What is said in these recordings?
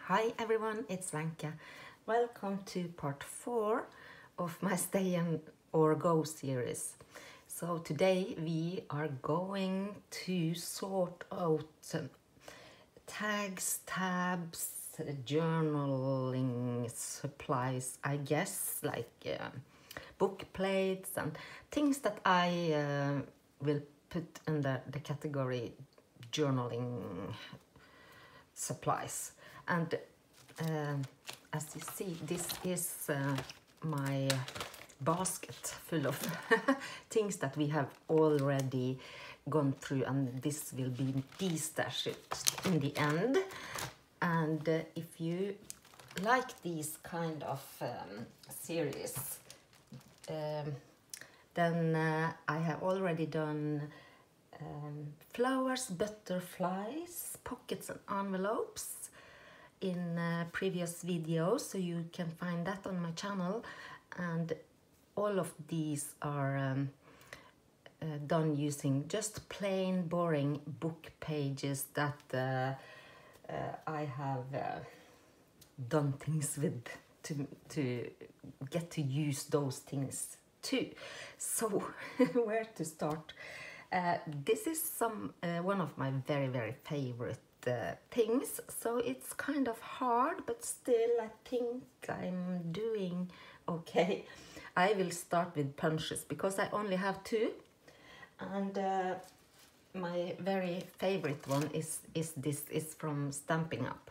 Hi everyone, it's Vanka. Welcome to part 4 of my Stay or Go series. So today we are going to sort out tags, tabs, journaling supplies, I guess, like book plates and things that I will put under the category journaling supplies. And as you see, this is my basket full of things that we have already gone through, and this will be de-stashed in the end. And if you like these kind of series, then I have already done flowers, butterflies, pockets and envelopes in previous videos, so you can find that on my channel. And all of these are done using just plain boring book pages that I have done things with to get to use those things too. So where to start? This is one of my very favorite things, so it's kind of hard, but still I think I'm doing okay. I will start with punches because I only have 2, and my very favorite one is from Stampin' Up,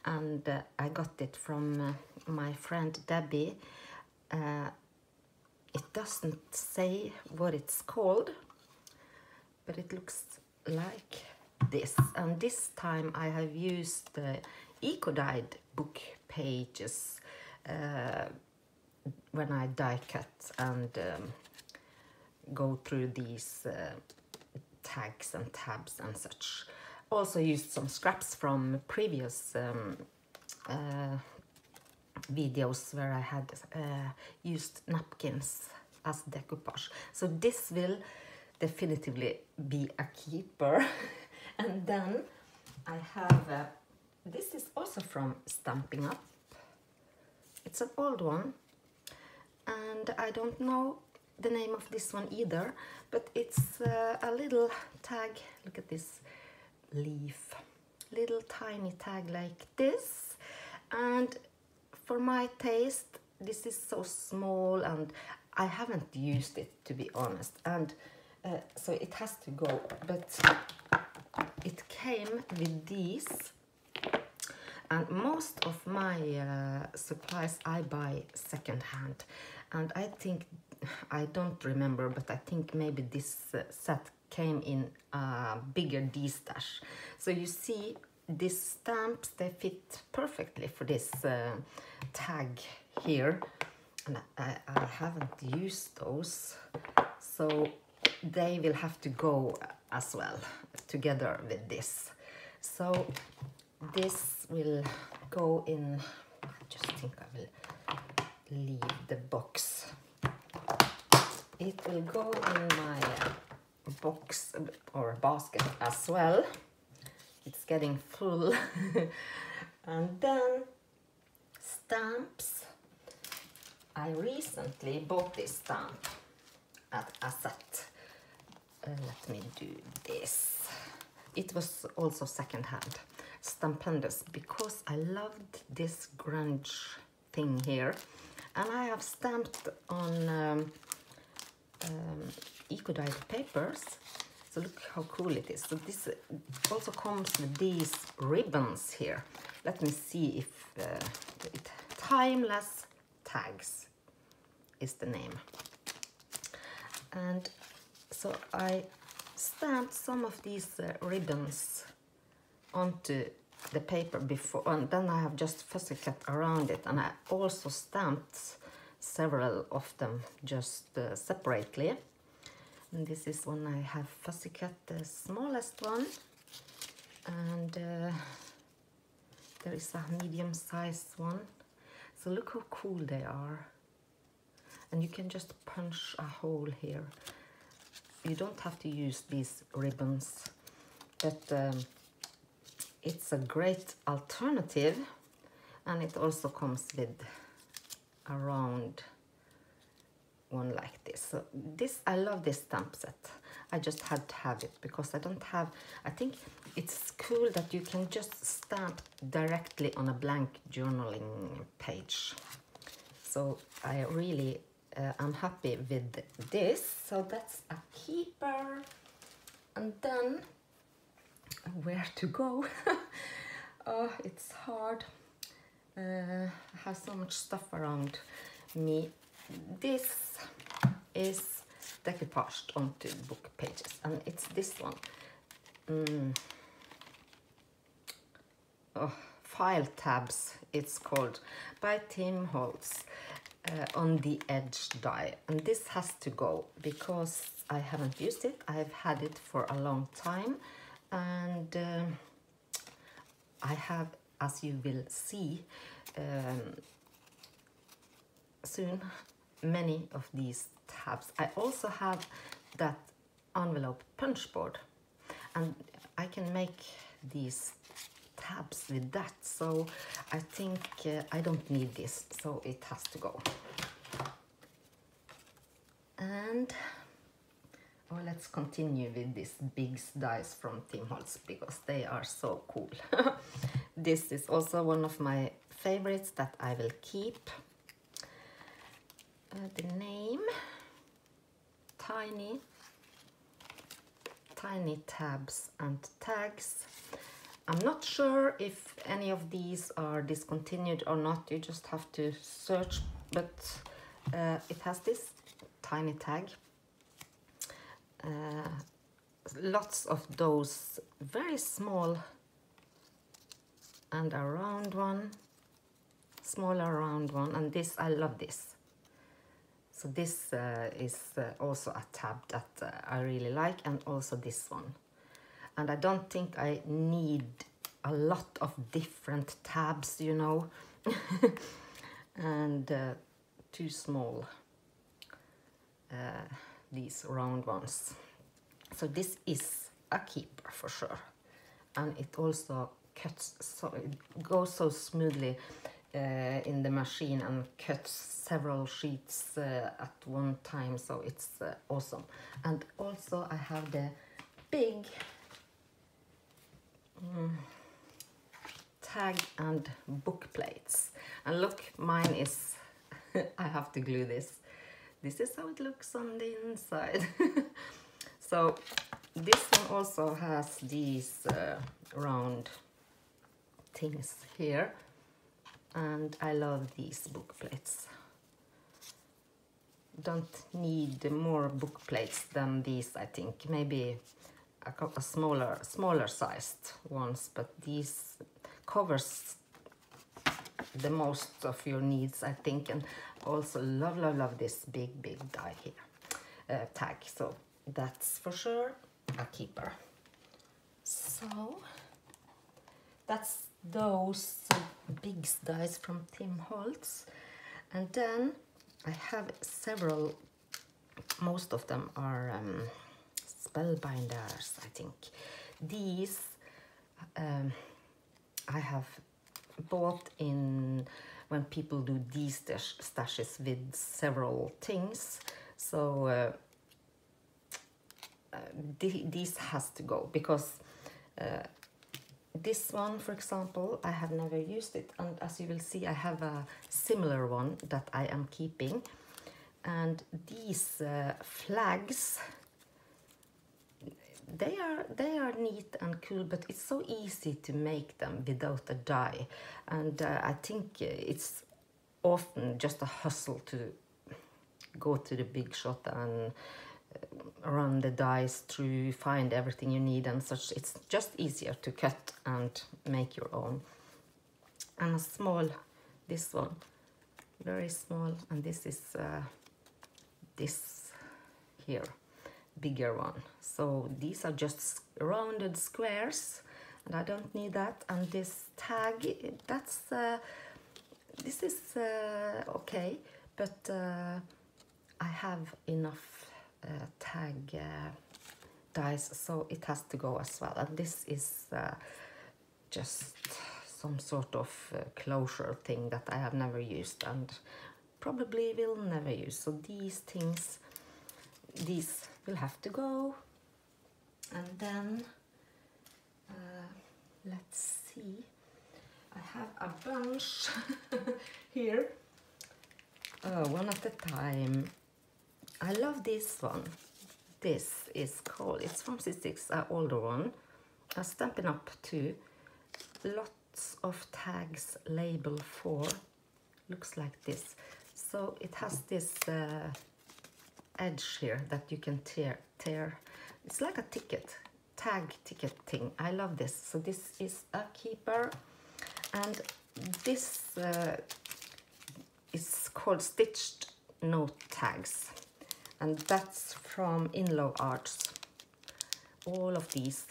and I got it from my friend Debbie. It doesn't say what it's called, but it looks like this. And this time I have used the eco-dyed book pages when I die cut and go through these tags and tabs and such. Also used some scraps from previous videos where I had used napkins as decoupage. So this will definitively be a keeper. And then I have this is also from Stampin' Up. It's an old one, and I don't know the name of this one either, but it's a little tag. Look at this leaf, little tiny tag like this. And for my taste, this is so small, and I haven't used it, to be honest, and so it has to go. But it came with these, and most of my supplies I buy secondhand, and I think, I don't remember, but I think maybe this set came in a bigger de-stash. So you see, these stamps, they fit perfectly for this tag here, and I haven't used those, so they will have to go as well together with this. So this will go in, I just think I will leave the box. It will go in my box or basket as well. It's getting full. And then stamps. I recently bought this stamp at a set. Let me do this. It was also secondhand, Stampendous, because I loved this grunge thing here, and I have stamped on eco-dyed papers. So look how cool it is. So this also comes with these ribbons here. Let me see if Timeless Tags is the name. And so I stamped some of these ribbons onto the paper before, and then I have just fussy cut around it, and I also stamped several of them just separately. And this is one I have fussy cut, the smallest one, and there is a medium-sized one. So look how cool they are, and you can just punch a hole here. You don't have to use these ribbons, but it's a great alternative And it also comes with a round one like this. So this, I love this stamp set. I just had to have it because I don't have, I think it's cool that you can just stamp directly on a blank journaling page. So I really I'm happy with this. So that's a keeper. And then where to go? Oh, it's hard. I have so much stuff around me. This is decoupaged onto book pages, and it's this one. Oh, file tabs, it's called, by Tim Holtz, on the edge die. And this has to go because I haven't used it. I've had it for a long time, and I have, as you will see soon, many of these tabs. I also have that envelope punch board, and I can make these tabs with that, so I think I don't need this, so it has to go. And oh, let's continue with these big dies from Tim Holtz because they are so cool. This is also one of my favorites that I will keep. The name, tiny tabs and tags. I'm not sure if any of these are discontinued or not. You just have to search, but it has this tiny tag. Lots of those very small and a round one, smaller round one, and this, I love this. So this is also a tab that I really like, and also this one. And I don't think I need a lot of different tabs, you know, and too small, these round ones. So this is a keeper for sure. And it also cuts, so it goes so smoothly in the machine and cuts several sheets at one time, so it's awesome. And also I have the big tag and book plates, and look, mine is I have to glue this. This is how it looks on the inside. So this one also has these round things here, and I love these book plates. Don't need more book plates than these, I think. Maybe a couple smaller sized ones, but these covers the most of your needs, I think. And also love this big die here, tag. So that's for sure a keeper. So that's those big dies from Tim Holtz. And then I have several, most of them are spellbinders, I think. These I have bought in when people do these stashes with several things. So these has to go because this one, for example, I have never used it, and as you will see, I have a similar one that I am keeping. And these flags, they are neat and cool, but it's so easy to make them without a die. And I think it's often just a hustle to go to the big shop and run the dies through, find everything you need and such. It's just easier to cut and make your own. And a small, this one, very small, and this is this here, bigger one. So these are just rounded squares, and I don't need that. And this tag, that's this is okay, but I have enough tag dies, so it has to go as well. And this is just some sort of closure thing that I have never used and probably will never use. So these things, these will have to go. And then let's see, I have a bunch here, one at a time. I love this one. This is called, it's from C6, an older one, a Stampin' Up! 2. Lots of tags, label 4, looks like this. So it has this edge here that you can tear. It's like a tag ticket thing. I love this. So this is a keeper, and this is called Stitched Note Tags, and that's from Inlo Arts. All of these,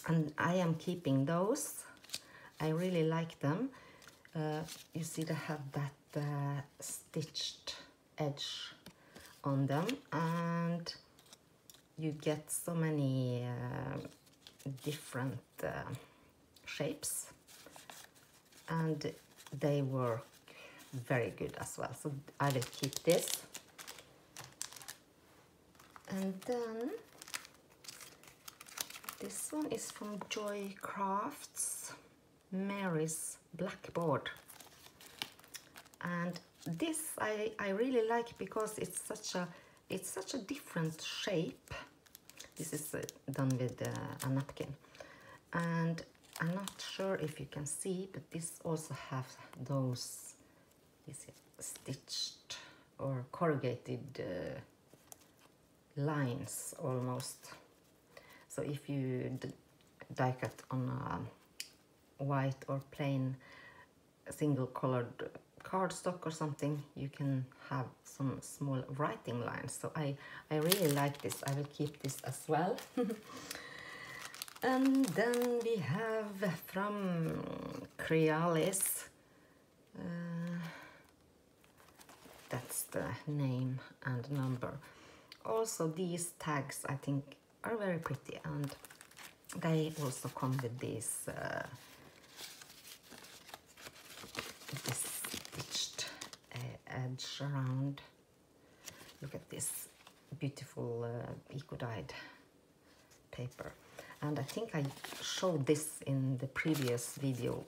and I am keeping those. I really like them. You see they have that stitched edge on them, and you get so many different shapes, and they work very good as well. So I will keep this. And then this one is from Joycrafts, Mary's Blackboard. And this I really like because it's such a different shape. This is done with a napkin, and I'm not sure if you can see, but this also have those stitched or corrugated lines almost. So if you die cut on a white or plain single colored cardstock or something, you can have some small writing lines. So I really like this. I will keep this as well. And then we have from Crayons, that's the name and number. Also these tags I think are very pretty, and they also come with these this stitched edge around. Look at this beautiful eco-dyed paper. And I think I showed this in the previous video,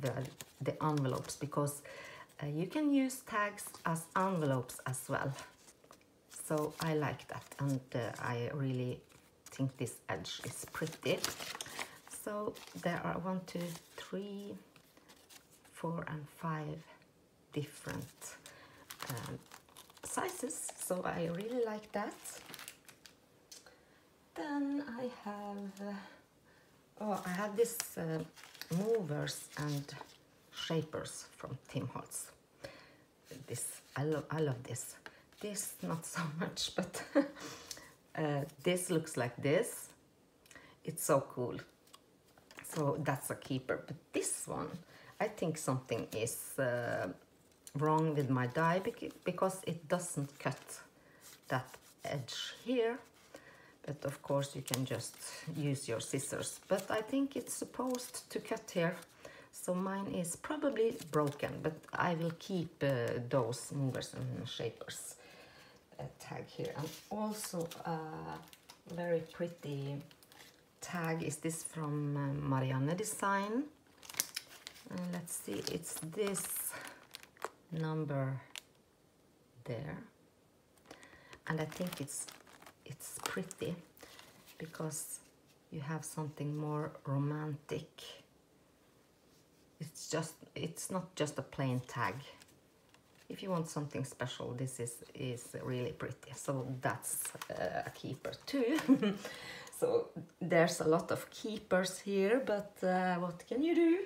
the envelopes, because you can use tags as envelopes as well. So I like that, and I really think this edge is pretty. So there are 1, 2, 3, 4 and 5 different sizes, so I really like that. Then I have this movers and shapers from Tim Holtz. This I love this. This not so much, but this looks like this. It's so cool. So that's a keeper. But this one, I think something is wrong with my die because it doesn't cut that edge here. But of course you can just use your scissors. But I think it's supposed to cut here. So mine is probably broken, but I will keep those movers and shapers tag here. And also a very pretty tag is this from Marianne Design. Let's see, it's this number there. And I think it's pretty because you have something more romantic. It's not just a plain tag. If you want something special, this is really pretty. So that's a keeper too. So there's a lot of keepers here, but what can you do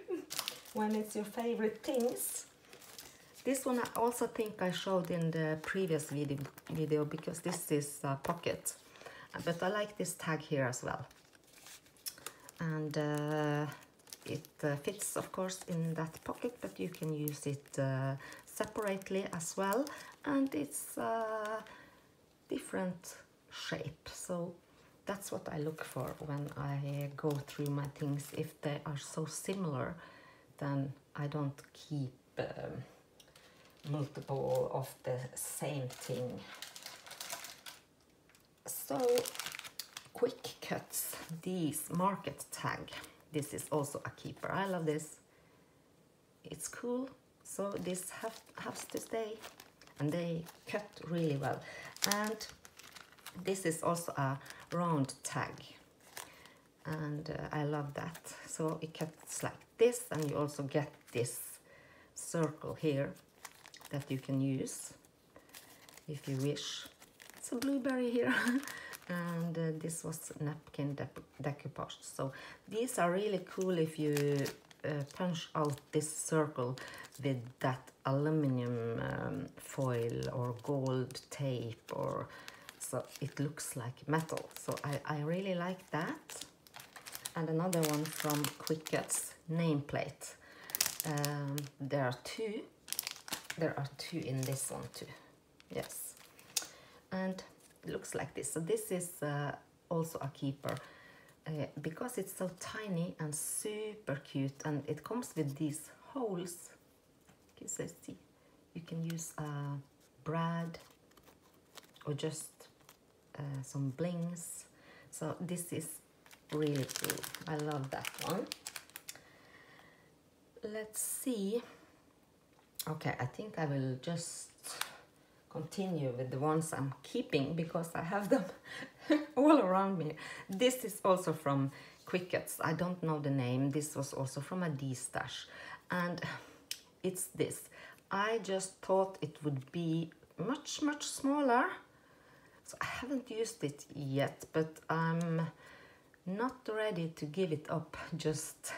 when it's your favorite things? This one I also think I showed in the previous video because this is a pocket. But I like this tag here as well. And it fits of course in that pocket, but you can use it separately as well. And it's a different shape. So that's what I look for when I go through my things, if they are so similar then I don't keep multiple of the same thing. So quick cuts, these market tag. This is also a keeper. I love this. It's cool. So this has to stay, and they cut really well. And this is also a round tag, and I love that. So it cuts like this, and you also get this circle here that you can use if you wish. It's a blueberry here. And this was napkin decoupage. So these are really cool if you punch out this circle with that aluminum foil or gold tape, or so it looks like metal. So I really like that. And another one from Quick Cuts, nameplate. There are two in this one too. Yes. And it looks like this. So this is also a keeper because it's so tiny and super cute, and it comes with these holes. You can see you can use a brad or just some blings. So this is really cool. I love that one. Let's see. Okay, I think I will just continue with the ones I'm keeping because I have them all around me. This is also from Quick Cuts. I don't know the name. This was also from a D-stash, and it's this. I just thought it would be much smaller, so I haven't used it yet, but I'm not ready to give it up just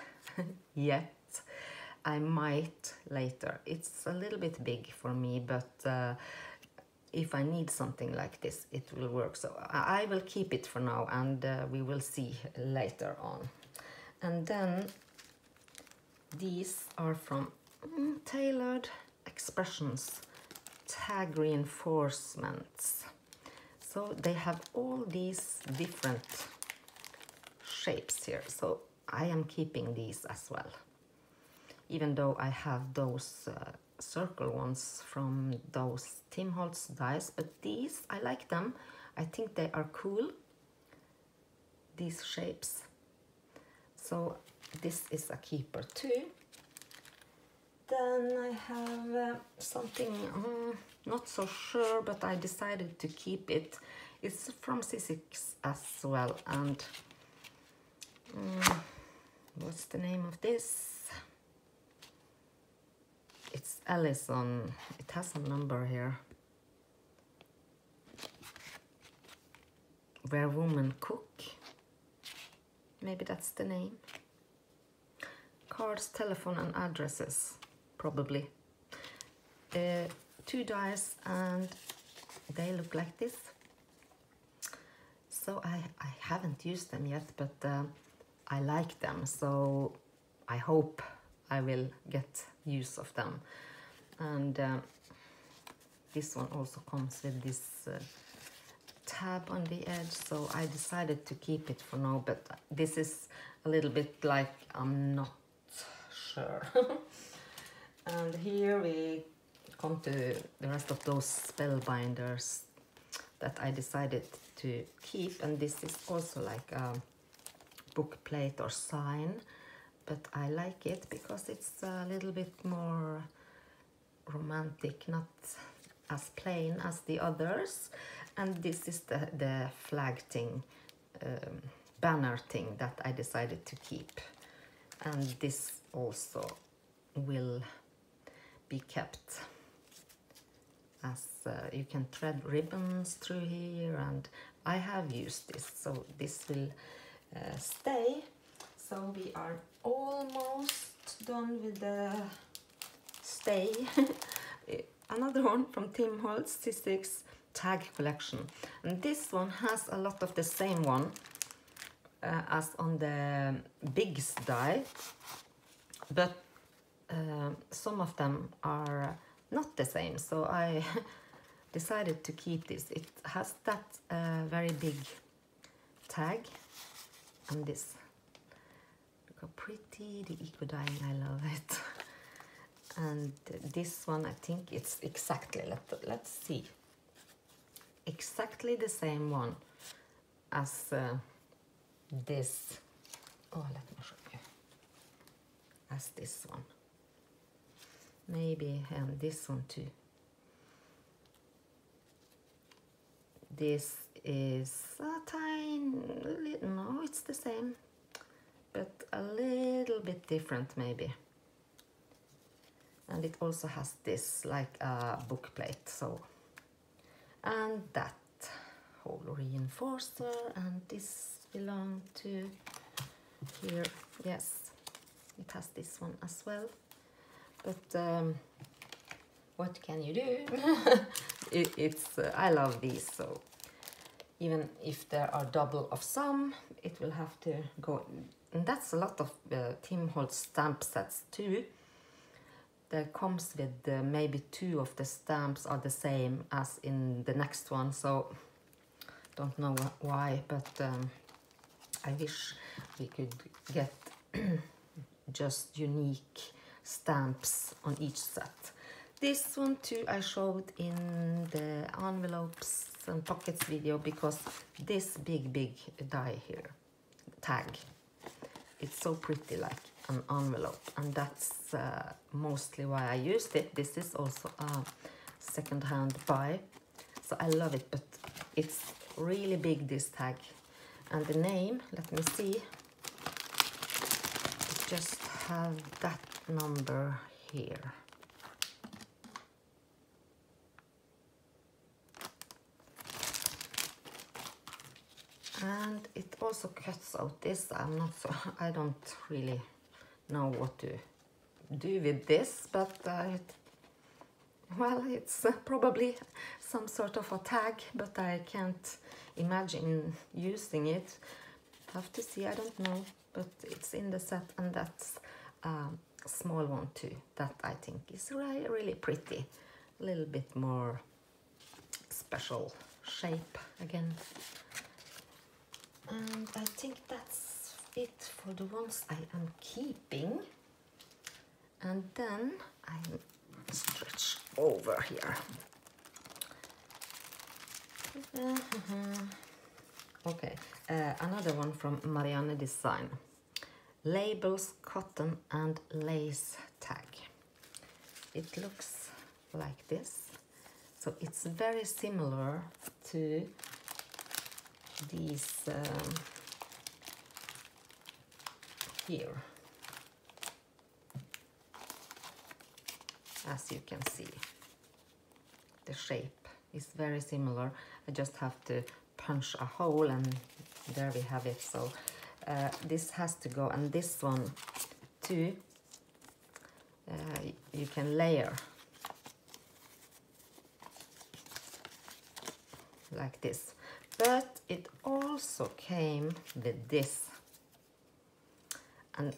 yet. I might later. It's a little bit big for me, but if I need something like this, it will work. So I will keep it for now, and we will see later on. And then these are from Tailored Expressions, tag reinforcements. So they have all these different shapes here. So I am keeping these as well, even though I have those circle ones from those Tim Holtz dies, but these, I like them. I think they are cool, these shapes. So this is a keeper too. Then I have something, not so sure, but I decided to keep it. It's from C6 as well, and what's the name of this? It's Allison. It has a number here. Where Women Cook. Maybe that's the name. Cards, telephone and addresses, probably. 2 dies, and they look like this. So I haven't used them yet, but I like them, so I hope I will get use of them. And this one also comes with this tab on the edge, so I decided to keep it for now, but this is a little bit like I'm not sure. And here we come to the rest of those spellbinders that I decided to keep, and this is also like a book plate or sign, but I like it because it's a little bit more romantic, not as plain as the others. And this is the flag thing, banner thing that I decided to keep, and this also will be kept, as you can thread ribbons through here, and I have used this, so this will stay. So we are almost done with the stay. Another one from Tim Holtz, C6 tag collection, and this one has a lot of the same one as on the Bigs die, but some of them are not the same, so I decided to keep this. It has that very big tag, and this, look how pretty, the eco dyeing, I love it. And this one, I think it's exactly, let's see, exactly the same one as this. Oh, let me show you. As this one. Maybe this one too. This is a tiny little, no, it's the same, but a little bit different maybe. And it also has this like a book plate, so, and that whole reinforcer, and this belongs to here. Yes, it has this one as well, but what can you do? It's I love these, so even if there are double of some, it will have to go. And that's a lot of Tim Holtz stamp sets too. There comes with maybe 2 of the stamps are the same as in the next one, so don't know why, but I wish we could get just unique stamps on each set. This one too I showed in the envelopes and pockets video, because this big die here, tag, it's so pretty, like an envelope, and that's mostly why I used it. This is also a second-hand buy, so I love it, but it's really big, this tag. And the name, let me see, it just have that number here. And it also cuts out this. I don't really know what to do with this, but well, it's probably some sort of a tag, but I can't imagine using it. Have to see, I don't know, but it's in the set, and that's a small one too, that I think is really pretty. A little bit more special shape again. And I think that's it for the ones I am keeping. And then I stretch over here. Okay, another one from Marianne Design. Labels, cotton and lace tag. It looks like this. So it's very similar to these here, as you can see. The shape is very similar. I just have to punch a hole, and there we have it. So this has to go, and this one too, you can layer like this. But it also came with this, and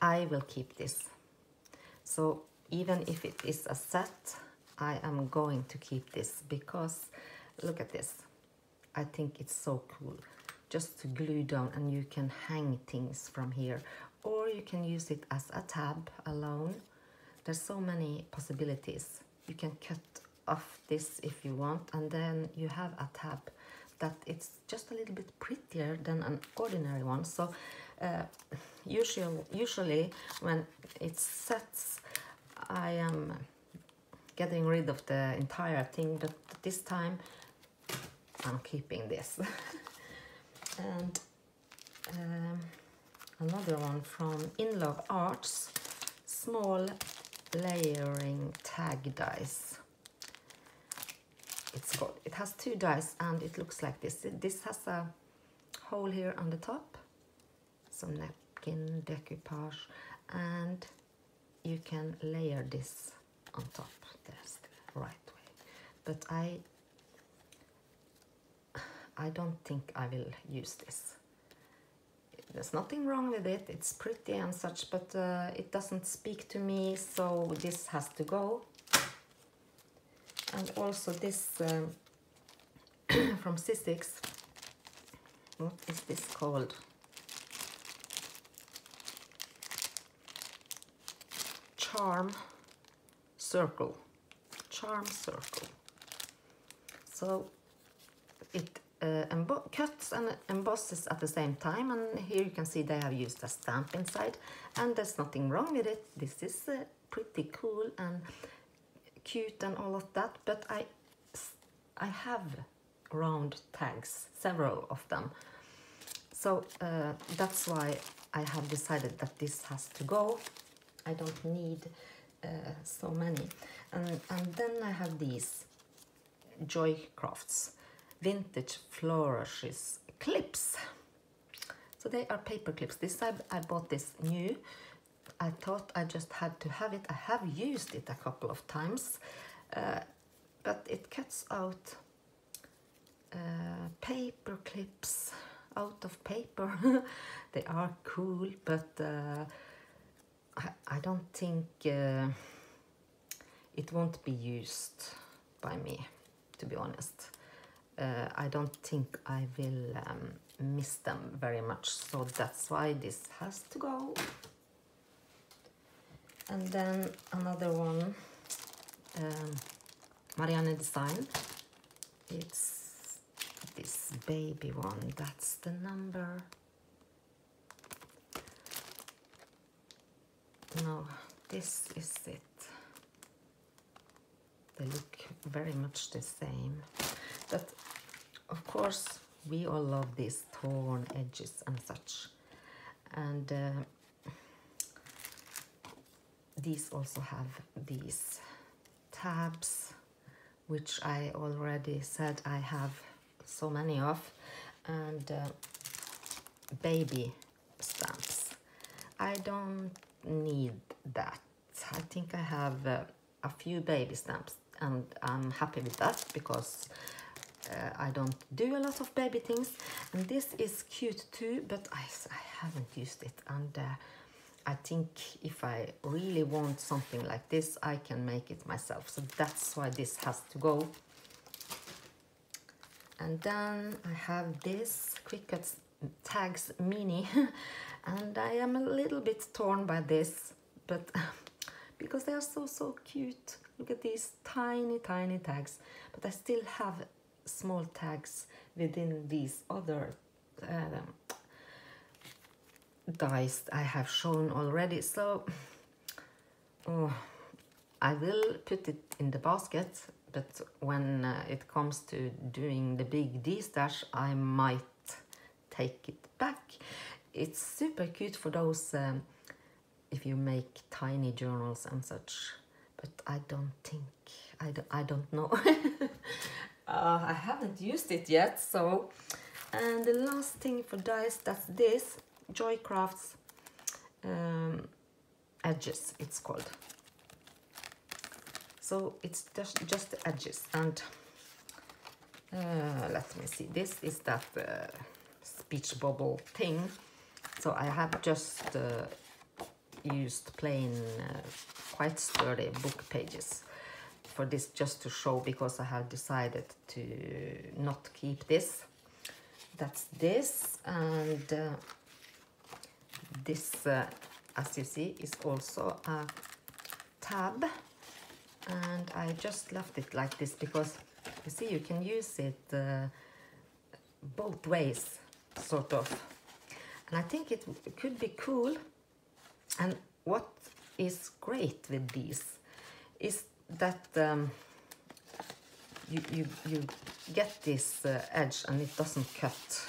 I will keep this. So even if it is a set, I am going to keep this, because look at this. I think it's so cool. Just to glue down, and you can hang things from here, or you can use it as a tab alone. There's so many possibilities. You can cut off this if you want, and then you have a tab that it's just a little bit prettier than an ordinary one. So usually when it sets, I am getting rid of the entire thing, but this time I'm keeping this. And another one from In Love Arts, small layering tag dies. It has 2 dies, and it looks like this. This has a hole here on the top, some napkin decoupage, and you can layer this on top. That's the right way. But I don't think I will use this. There's nothing wrong with it. It's pretty and such, but it doesn't speak to me, so this has to go. And also this from Sizzix. What is this called? charm circle. So it cuts and embosses at the same time, and here you can see they have used a stamp inside, and there's nothing wrong with it. This is pretty cool and cute and all of that, but I have round tags, several of them, so that's why I have decided that this has to go. I don't need so many. And then I have these Joycrafts vintage Flourishes clips. So they are paper clips. This I bought this new. I thought I just had to have it. I have used it a couple of times, but it cuts out paper clips out of paper. They are cool, but I don't think it won't be used by me, to be honest. I don't think I will miss them very much, so that's why this has to go. And then another one, Marianne design. It's this baby one, that's the number. No, this is it. They look very much the same, but of course we all love these torn edges and such. And these also have these tabs, which I already said I have so many of, and baby stamps. I don't need that. I think I have a few baby stamps, and I'm happy with that because I don't do a lot of baby things. And this is cute too, but I haven't used it, and I think if I really want something like this, I can make it myself. So that's why this has to go. And then I have this Quick Cuts Tags Mini, and I am a little bit torn by this, but because they are so cute. Look at these tiny tags, but I still have small tags within these other dies I have shown already. So I will put it in the basket, but when it comes to doing the big D-stash, I might take it back. It's super cute for those if you make tiny journals and such, but I don't think, I don't know. I haven't used it yet. So, and the last thing for dies, that's this Joycrafts edges, it's called. So it's just the edges, and let me see, this is that speech bubble thing. So I have just used plain quite sturdy book pages for this, just to show, because I have decided to not keep this. That's this, and this as you see is also a tab, and I just left it like this because you see you can use it both ways, sort of, and I think it could be cool. And what is great with these is that you get this edge, and it doesn't cut,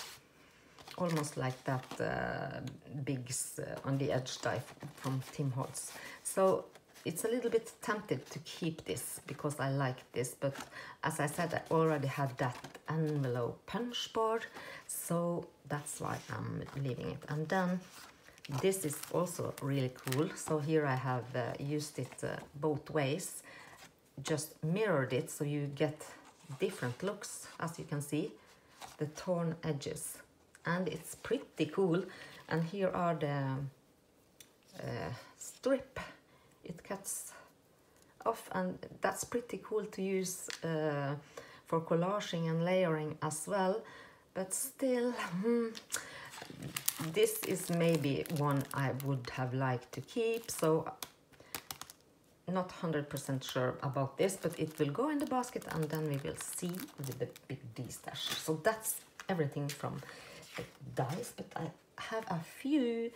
almost like that Bigs on the edge die from Tim Holtz. So it's a little bit tempted to keep this because I like this, but as I said, I already have that envelope punch board, so that's why I'm leaving it. And then this is also really cool. So here I have used it both ways, just mirrored it so you get different looks, as you can see, the torn edges, and it's pretty cool. And here are the strip it cuts off, and that's pretty cool to use for collaging and layering as well. But still, this is maybe one I would have liked to keep, so not 100% sure about this, but it will go in the basket and then we will see with the big D-stash. So that's everything from the dies, but I have a few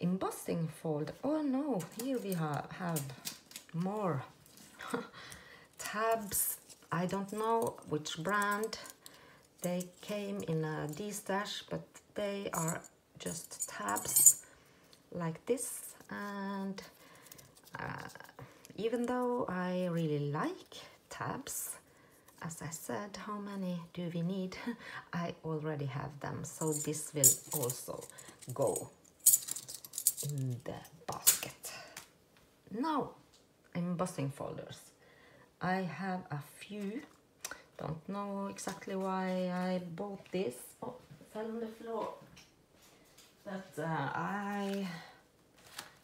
embossing fold. Oh no, here we have more tabs. I don't know which brand. They came in a D-stash, but they are just tabs like this. And even though I really like tabs, as I said, how many do we need? I already have them, so this will also go in the basket. Now, embossing folders. I have a few. Don't know exactly why I bought this. Oh, it fell on the floor. But I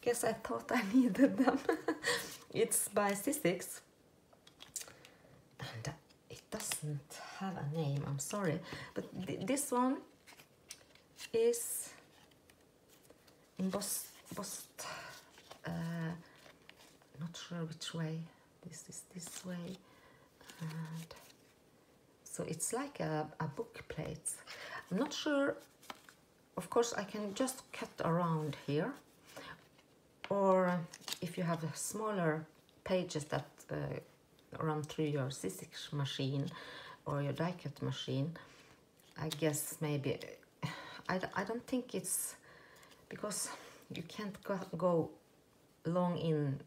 guess I thought I needed them. It's by Sizzix. And it doesn't have a name, I'm sorry. But this one is embossed, not sure which way. This is this way. And so it's like a book plate. I'm not sure. Of course, I can just cut around here. Or if you have smaller pages that run through your Sizzix machine or your die cut machine, I guess maybe, I don't think it's, because you can't go long in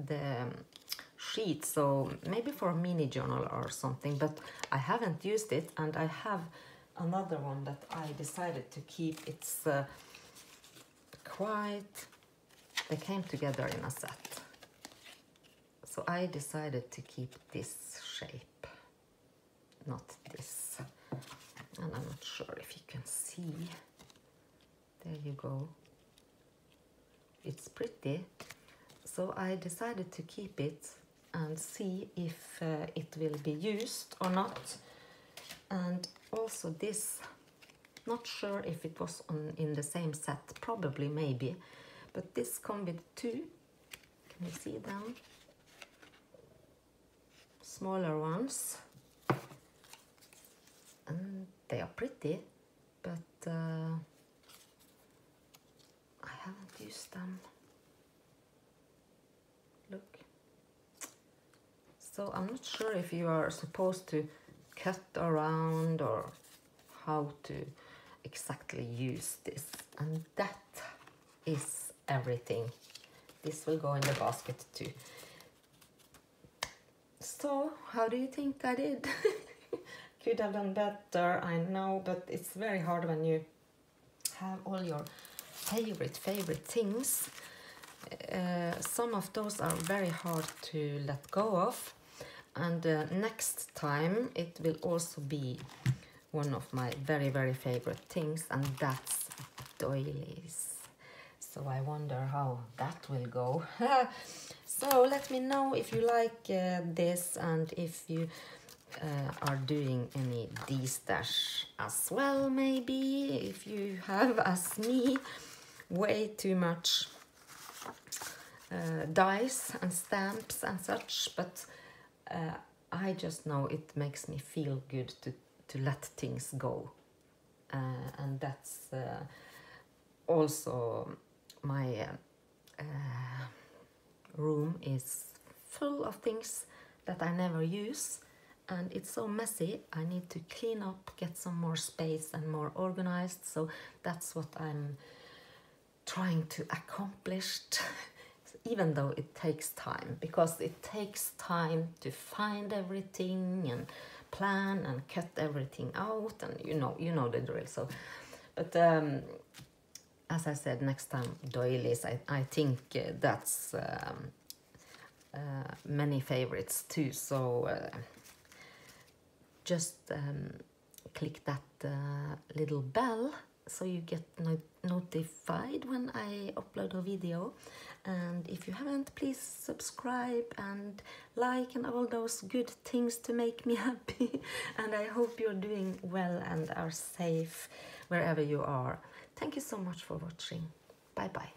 the sheet, so maybe for a mini journal or something, but I haven't used it, and I have another one that I decided to keep. It's quite, they came together in a set, so I decided to keep this shape, not this. And I'm not sure if you can see. There you go. It's pretty. So I decided to keep it and see if it will be used or not. And also this, not sure if it was in the same set, probably, maybe. But this comes with two. Can you see them? Smaller ones. And they are pretty, but I haven't used them. Look. So I'm not sure if you are supposed to cut around or how to exactly use this. And that is everything. This will go in the basket too. So how do you think I did? Could have done better, I know, but it's very hard when you have all your favorite things. Some of those are very hard to let go of, and next time it will also be one of my very favorite things, and that's doilies. So I wonder how that will go. So let me know if you like this, and if you are doing any D-stash as well, maybe. If you have, as me, way too much dies and stamps and such, but I just know it makes me feel good to let things go. And that's also my room is full of things that I never use, and it's so messy. I need to clean up, get some more space and more organized. So that's what I'm trying to accomplish, even though it takes time, because it takes time to find everything and plan and cut everything out, and you know the drill. So, but as I said, next time doilies, I think that's many favorites too. So just click that little bell so you get notified when I upload a video. And if you haven't, please subscribe and like and all those good things to make me happy. And I hope you're doing well and are safe wherever you are. Thank you so much for watching. Bye bye.